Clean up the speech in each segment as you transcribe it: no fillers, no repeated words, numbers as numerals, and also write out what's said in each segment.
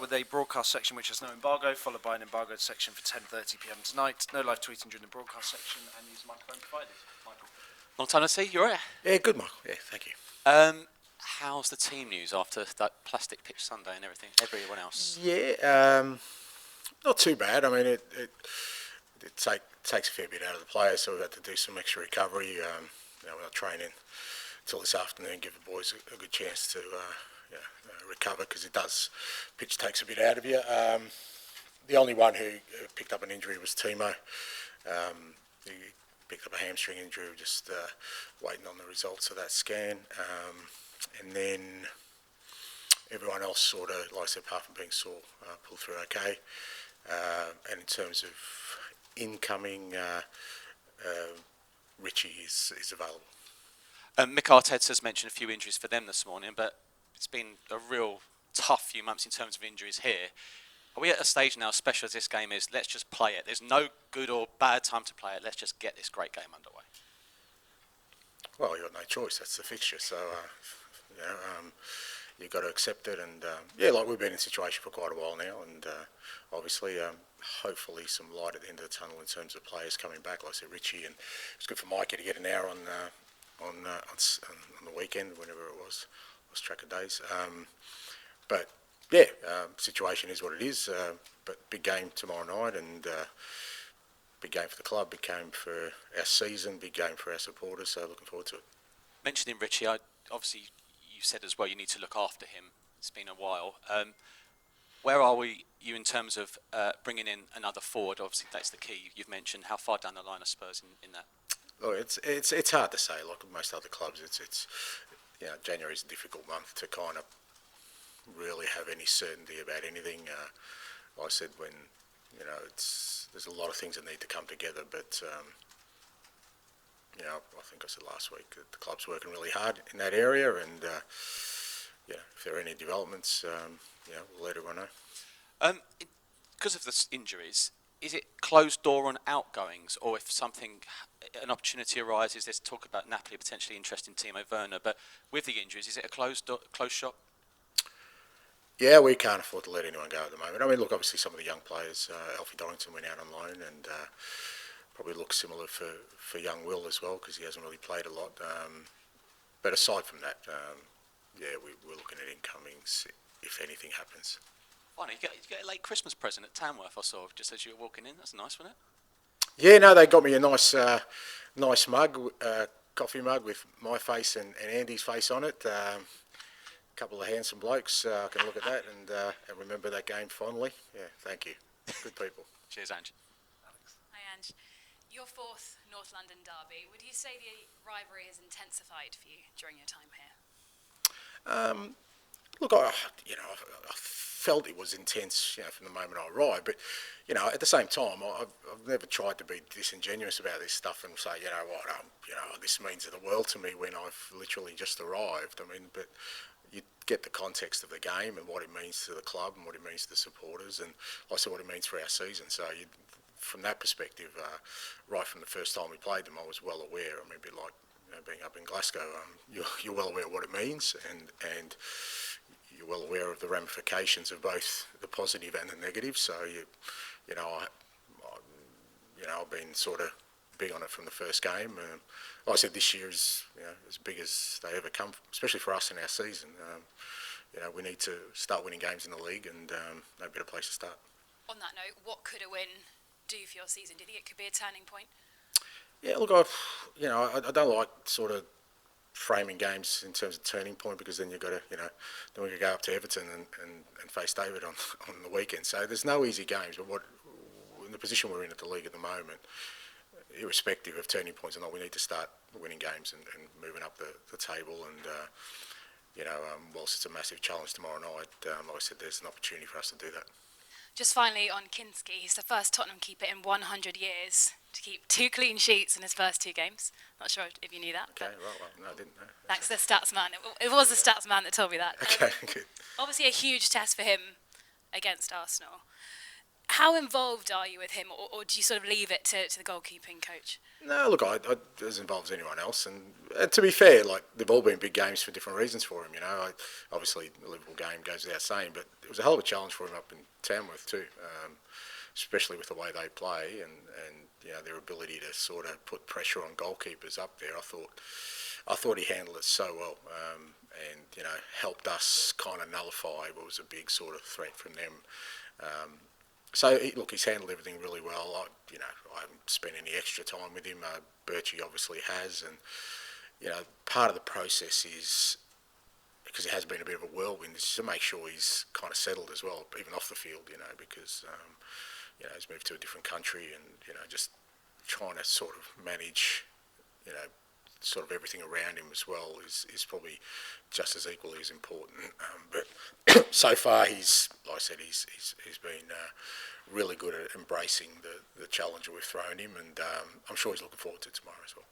With a broadcast section which has no embargo, followed by an embargoed section for 10:30 p.m. tonight. No live tweeting during the broadcast section, and use microphone provided. Michael. Long time no see. You alright? Yeah, good, Michael. Yeah, thank you. How's the team news after that plastic pitch Sunday and everything? Everyone else. Yeah, not too bad. I mean, it takes a fair bit out of the players, so we've had to do some extra recovery. We're not training till this afternoon, give the boys a good chance to recover, because pitch takes a bit out of you. The only one who picked up an injury was Timo. He picked up a hamstring injury. We're just waiting on the results of that scan. And then everyone else sort of, like I said, apart from being sore, pulled through okay. And in terms of incoming, Richie is available. Mick Arteta's mentioned a few injuries for them this morning, but it's been a real tough few months in terms of injuries here. Are we at a stage now, special as this game is, let's just play it? There's no good or bad time to play it. Let's just get this great game underway. Well, you've got no choice. That's the fixture. So, you've got to accept it. And, we've been in a situation for quite a while now. And obviously, hopefully some light at the end of the tunnel in terms of players coming back. Like I said, Richie, and it's good for Mikey to get an hour on the weekend, whenever it was. Lost track of days. Situation is what it is. But big game tomorrow night, and big game for the club, big game for our season, big game for our supporters. So looking forward to it. Mentioning Richie, obviously you said as well you need to look after him. It's been a while. Where are you in terms of bringing in another forward? Obviously that's the key. You've mentioned how far down the line are Spurs in that. Oh, it's hard to say. Like most other clubs, it's January is a difficult month to kind of really have any certainty about anything. Like I said, when there's a lot of things that need to come together, but I think I said last week that the club's working really hard in that area, and if there are any developments, we'll let everyone know. Because of the injuries, is it closed door on outgoings, or if an opportunity arises, there's talk about Napoli potentially interested in Timo Werner, but with the injuries, is it a closed shop? Yeah, we can't afford to let anyone go at the moment. I mean, look, obviously some of the young players, Alfie Donington went out on loan, and probably looks similar for young Will as well, because he hasn't really played a lot. But aside from that, we're looking at incomings if anything happens. Funny, you get a late Christmas present at Tamworth, I saw, just as you were walking in. That's nice, wasn't it? Yeah, no, they got me a nice mug, coffee mug with my face and Andy's face on it. Couple of handsome blokes. I can look at that and remember that game fondly. Yeah, thank you. Good people. Cheers, Ange. Hi, Ange. Your fourth North London derby. Would you say the rivalry has intensified for you during your time here? Look, I felt it was intense, from the moment I arrived. But at the same time, I've never tried to be disingenuous about this stuff and say, this means the world to me when I've literally just arrived. I mean, but you get the context of the game and what it means to the club and what it means to the supporters, and also what it means for our season. So from that perspective, right from the first time we played them, I was well aware. I mean, a bit like being up in Glasgow, you're well aware of what it means, and you're well aware of the ramifications of both the positive and the negative. So I've been sort of big on it from the first game. Like I said, this year is as big as they ever come, especially for us in our season. We need to start winning games in the league, and no better place to start. On that note, what could a win do for your season? Do you think it could be a turning point? Yeah, look, I don't like sort of framing games in terms of turning point, because then you've got to, then we could go up to Everton and face David on the weekend. So there's no easy games, but in the position we're in at the league at the moment, irrespective of turning points or not, we need to start winning games and moving up the table. And whilst it's a massive challenge tomorrow night, like I said, there's an opportunity for us to do that. Just finally on Kinski, he's the first Tottenham keeper in 100 years to keep 2 clean sheets in his first 2 games. Not sure if you knew that. Okay, right, well, no, I didn't know. Thanks to the stats man. It was the stats man that told me that. Okay, good. Obviously a huge test for him against Arsenal. How involved are you with him, or do you sort of leave it to the goalkeeping coach? No, look, I as involved as anyone else, and to be fair, like they've all been big games for different reasons for him. You know, obviously the Liverpool game goes without saying, but it was a hell of a challenge for him up in Tamworth too, especially with the way they play and you know their ability to sort of put pressure on goalkeepers up there. I thought he handled it so well, and you know helped us kind of nullify what was a big sort of threat from them. So look, he's handled everything really well. I haven't spent any extra time with him. Birchie obviously has, and you know, part of the process is because it has been a bit of a whirlwind, is to make sure he's kind of settled as well, even off the field. You know, because you know he's moved to a different country, and you know just trying to sort of manage, you know, sort of everything around him as well is probably just as equally as important. But so far, he's like I said, he's been really good at embracing the challenge that we've thrown him, and I'm sure he's looking forward to tomorrow as well.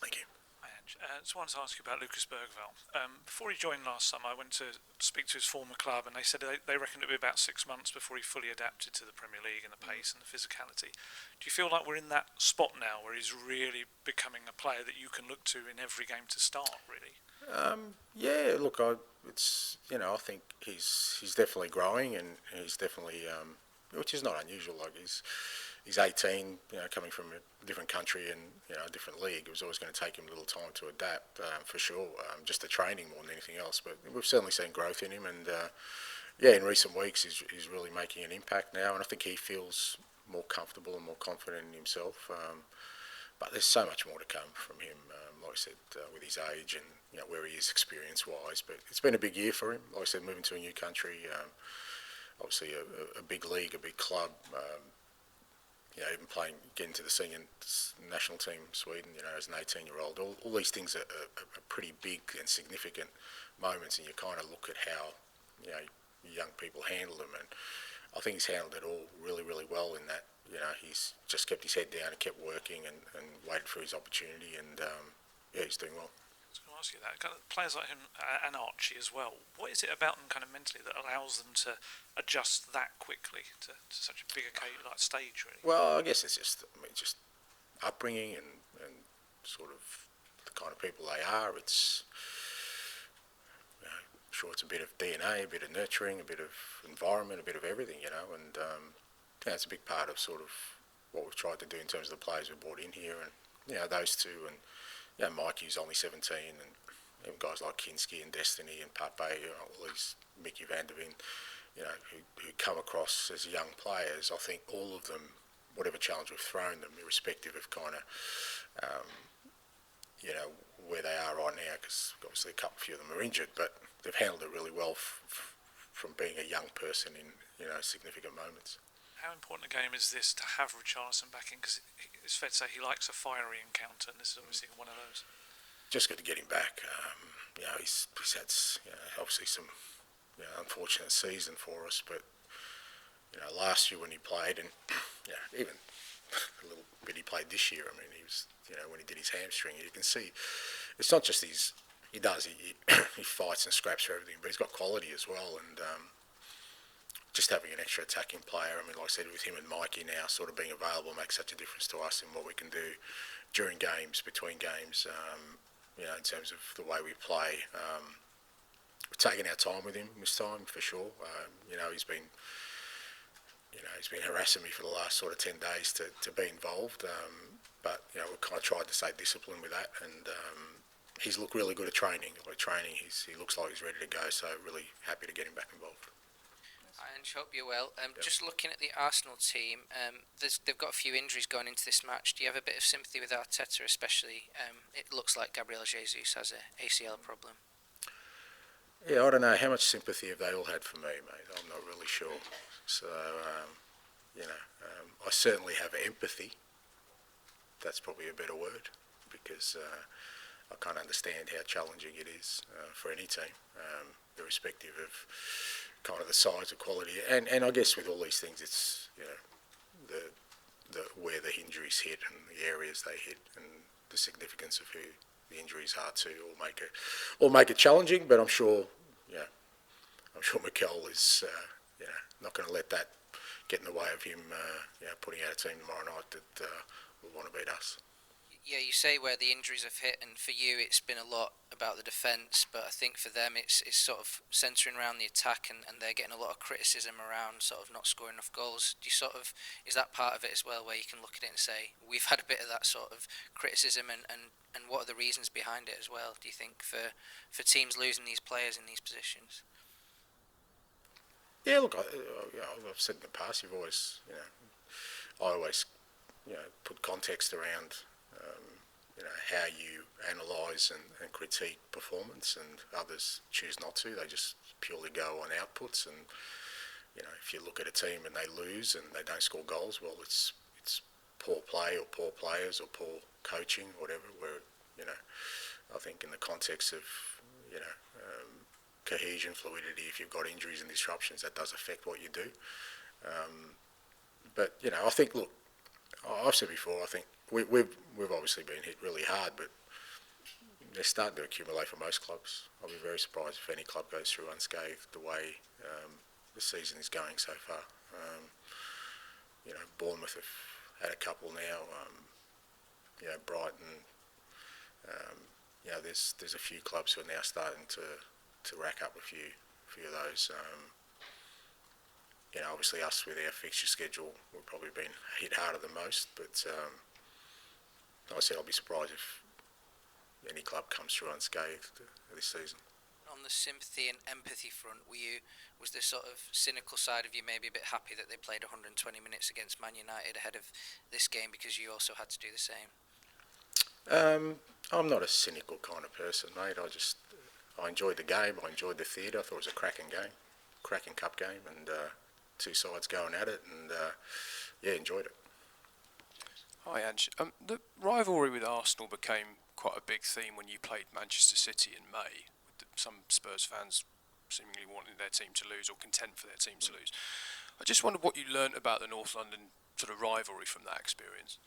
Thank you. Hi, Ange. Just wanted to ask you about Lucas Bergville. Before he joined last summer, I went to speak to his former club, and they said they reckoned it would be about 6 months before he fully adapted to the Premier League and the pace and the physicality. Do you feel like we're in that spot now where he's really becoming a player that you can look to in every game to start, really? Yeah, look, it's you know I think he's definitely growing, and he's definitely which is not unusual. Like he's 18, you know, coming from a different country and you know a different league. It was always going to take him a little time to adapt, for sure. Just the training more than anything else. But we've certainly seen growth in him, and yeah, in recent weeks he's really making an impact now, and I think he feels more comfortable and more confident in himself. But there's so much more to come from him, like I said, with his age and you know where he is experience-wise. But it's been a big year for him. Like I said, moving to a new country, obviously a big league, a big club. You know, even getting to the senior national team, Sweden, you know, as an 18-year-old. All these things are pretty big and significant moments, and you kind of look at how you know young people handle them, and I think he's handled it all really, really well in that. You know, he's just kept his head down and kept working and waited for his opportunity, and yeah, he's doing well. I was going to ask you that. Kind of players like him and Archie as well, what is it about them kind of mentally that allows them to adjust that quickly to such a big like stage, really? Well, I guess it's just upbringing and sort of the kind of people they are. It's you know, I'm sure it's a bit of DNA, a bit of nurturing, a bit of environment, a bit of everything, you know, and yeah, it's a big part of sort of what we've tried to do in terms of the players we've brought in here, and you know those two, and you know Mikey's only 17, and even guys like Kinski and Destiny and Pape, you know, all these Mickey Van der Ven, you know, who come across as young players. I think all of them, whatever challenge we've thrown them, irrespective of kind of, you know, where they are right now, because obviously a few of them are injured, but they've handled it really well from being a young person in you know significant moments. How important a game is this to have Richarlison back in? Because it's fair to say he likes a fiery encounter, and this is obviously one of those. Just good to get him back. You know, he's had you know, obviously some you know, unfortunate season for us, but you know, last year when he played, and you know, even a little bit he played this year. I mean, he was you know when he did his hamstring, you can see it's not just he fights and scraps for everything, but he's got quality as well, and just having an extra attacking player. I mean, like I said, with him and Mikey now sort of being available makes such a difference to us in what we can do during games, between games, you know, in terms of the way we play. We've taken our time with him this time, for sure. You know, he's been harassing me for the last sort of 10 days to be involved. But, you know, we've kind of tried to stay disciplined with that, and he's looked really good at training. He looks like he's ready to go, so really happy to get him back involved. And hope you're well. Yep. Just looking at the Arsenal team, they've got a few injuries going into this match. Do you have a bit of sympathy with Arteta, especially? It looks like Gabriel Jesus has a ACL problem. Yeah, I don't know how much sympathy have they all had for me, mate. I'm not really sure. So, you know, I certainly have empathy. That's probably a better word, because I can't understand how challenging it is for any team, irrespective of kind of the size of quality, and I guess with all these things, it's you know the where the injuries hit and the areas they hit and the significance of who the injuries are to, all make it challenging. But I'm sure Mikel is you know not going to let that get in the way of him, putting out a team tomorrow night that will want to beat us. Yeah, you say where the injuries have hit, and for you it's been a lot about the defence, but I think for them it's sort of centering around the attack, and they're getting a lot of criticism around sort of not scoring enough goals. Do you is that part of it as well, where you can look at it and say, we've had a bit of that sort of criticism, and what are the reasons behind it as well, do you think, for teams losing these players in these positions? Yeah, look, I've said in the past, I always put context around how you analyse and critique performance, and others choose not to. They just purely go on outputs, and if you look at a team and they lose and they don't score goals, well, it's poor play or poor players or poor coaching, whatever. Where I think in the context of cohesion, fluidity, if you've got injuries and disruptions, that does affect what you do. But I think, look, I've said before, I think we've obviously been hit really hard, but they're starting to accumulate for most clubs. I'll be very surprised if any club goes through unscathed the way the season is going so far. Bournemouth have had a couple now. Brighton. There's a few clubs who are now starting to rack up a few of those. Obviously us with our fixture schedule, we've probably been hit harder than most, but like I said, I'll be surprised if any club comes through unscathed this season. On the sympathy and empathy front, was the sort of cynical side of you maybe a bit happy that they played 120 minutes against Man United ahead of this game, because you also had to do the same? I'm not a cynical kind of person, mate. I enjoyed the game. I enjoyed the theatre. I thought it was a cracking game, cracking cup game, and two sides going at it, and enjoyed it. Hi, Ange. The rivalry with Arsenal became quite a big theme when you played Manchester City in May, with some Spurs fans seemingly wanting their team to lose or content for their team to lose. I just wondered what you learnt about the North London sort of rivalry from that experience.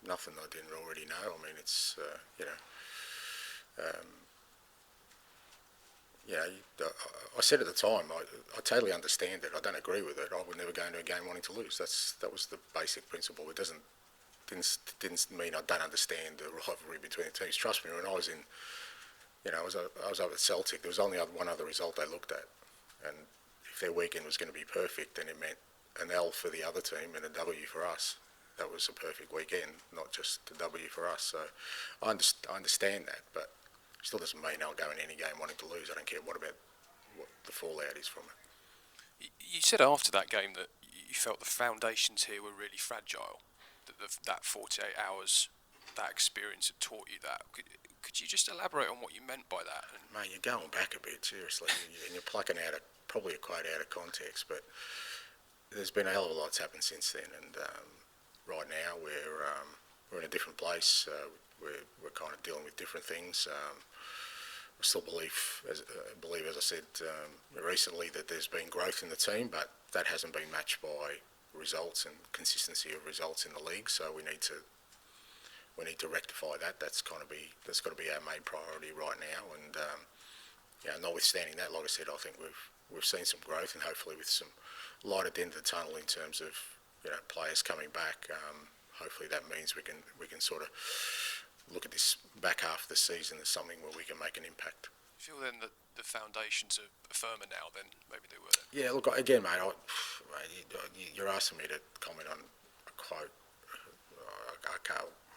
Nothing I didn't already know. I mean, it's I said at the time, I totally understand it. I don't agree with it. I would never go into a game wanting to lose. That was the basic principle. It didn't mean I don't understand the rivalry between the teams. Trust me, when I was in, I was up at Celtic. There was only one other result they looked at, and if their weekend was going to be perfect, then it meant an L for the other team and a W for us. That was a perfect weekend, not just a W for us. So I understand that, but it still doesn't mean I'll go in any game wanting to lose. I don't care what the fallout is from it. You said after that game that you felt the foundations here were really fragile, that 48 hours, that experience had taught you that. Could you just elaborate on what you meant by that? Mate, you're going back a bit, seriously, and you're plucking out probably a quote out of context, but there's been a hell of a lot that's happened since then, and right now we're in a different place. We're kind of dealing with different things. I still believe, as I said recently, that there's been growth in the team, but that hasn't been matched by results and consistency of results in the league. So we need to rectify that. That's got to be our main priority right now. And notwithstanding that, like I said, I think we've seen some growth, and hopefully with some light at the end of the tunnel in terms of players coming back. Hopefully that means we can sort of look at this back half of the season as something where we can make an impact. You feel then that the foundations are firmer now than maybe they were then? Yeah, look, again, mate, you're asking me to comment on a quote. I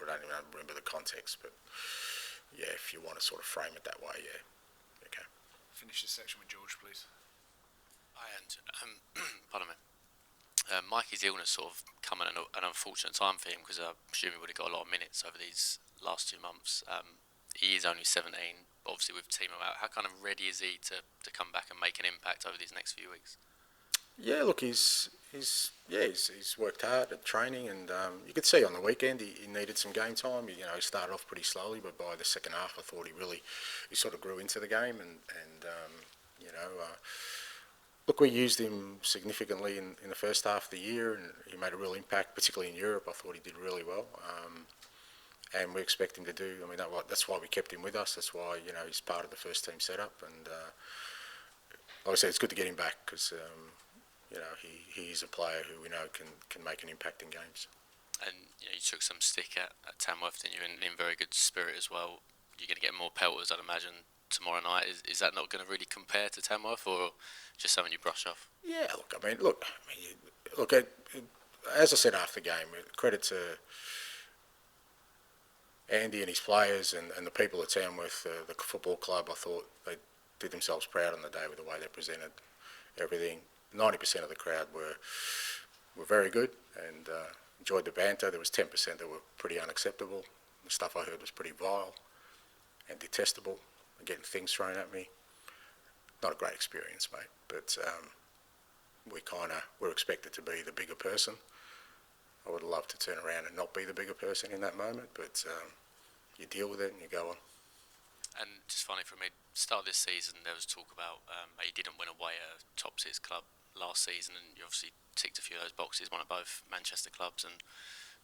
don't even remember the context, but yeah, if you want to sort of frame it that way, yeah. Okay. Finish this section with George, please. Hi, Anton. Pardon me. Mikey's illness sort of come at an unfortunate time for him, because I presume he would have got a lot of minutes over these last 2 months. He is only 17, obviously with Timo out. How kind of ready is he to come back and make an impact over these next few weeks? Yeah, look, he's worked hard at training, and you could see on the weekend he needed some game time. He started off pretty slowly, but by the second half, I thought he sort of grew into the game, and look, we used him significantly in the first half of the year, and he made a real impact, particularly in Europe. I thought he did really well, and we expect him to do. I mean, that's why we kept him with us. That's why he's part of the first team setup, and like I said, it's good to get him back because you know he is a player who we know can make an impact in games. And you took some stick at Tamworth, didn't you? In very good spirit as well. You're going to get more pelters, I'd imagine, tomorrow night. Is that not going to really compare to Tamworth, or just something you brush off? Yeah, look. As I said after the game, credit to Andy and his players and the people at Tamworth, the football club. I thought they did themselves proud on the day with the way they presented everything. 90% of the crowd were very good and enjoyed the banter. There was 10% that were pretty unacceptable. The stuff I heard was pretty vile and detestable, getting things thrown at me. Not a great experience, mate, but we're expected to be the bigger person. I would love to turn around and not be the bigger person in that moment, but you deal with it and you go on. And just finally from me, start of this season, there was talk about you didn't win away at a top six club last season, and you obviously ticked a few of those boxes, won at both Manchester clubs and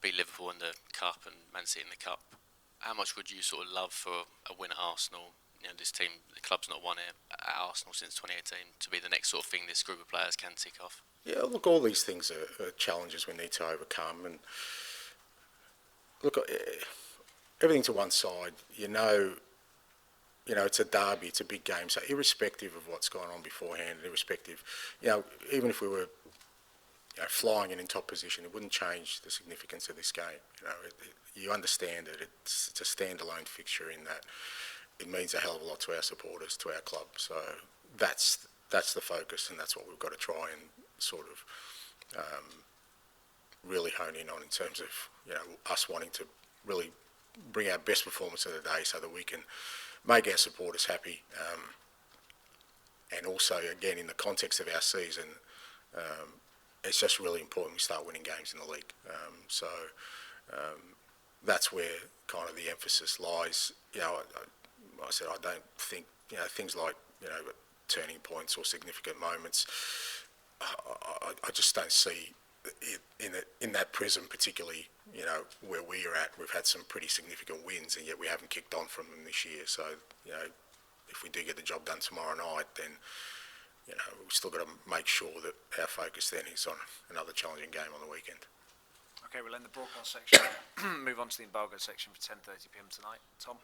beat Liverpool in the Cup and Man City in the Cup. How much would you sort of love for a win at Arsenal? This team, the club's not won it at Arsenal since 2018, to be the next sort of thing this group of players can tick off. Yeah, look, all these things are challenges we need to overcome. And look, everything to one side, you know, it's a derby, it's a big game. So irrespective of what's gone on beforehand, even if we were flying and in top position, it wouldn't change the significance of this game. You understand that it's a standalone fixture in that it means a hell of a lot to our supporters, to our club. So that's the focus, and that's what we've got to try and sort of really hone in on in terms of us wanting to really bring our best performance of the day so that we can make our supporters happy. And also, again, in the context of our season, it's just really important we start winning games in the league. That's where kind of the emphasis lies. I said I don't think things like turning points or significant moments. I just don't see it in that prism, particularly where we are at. We've had some pretty significant wins, and yet we haven't kicked on from them this year. So if we do get the job done tomorrow night, then we've still got to make sure that our focus then is on another challenging game on the weekend. Okay, we'll end the broadcast section. Move on to the embargo section for 10:30 p.m. tonight. Tom.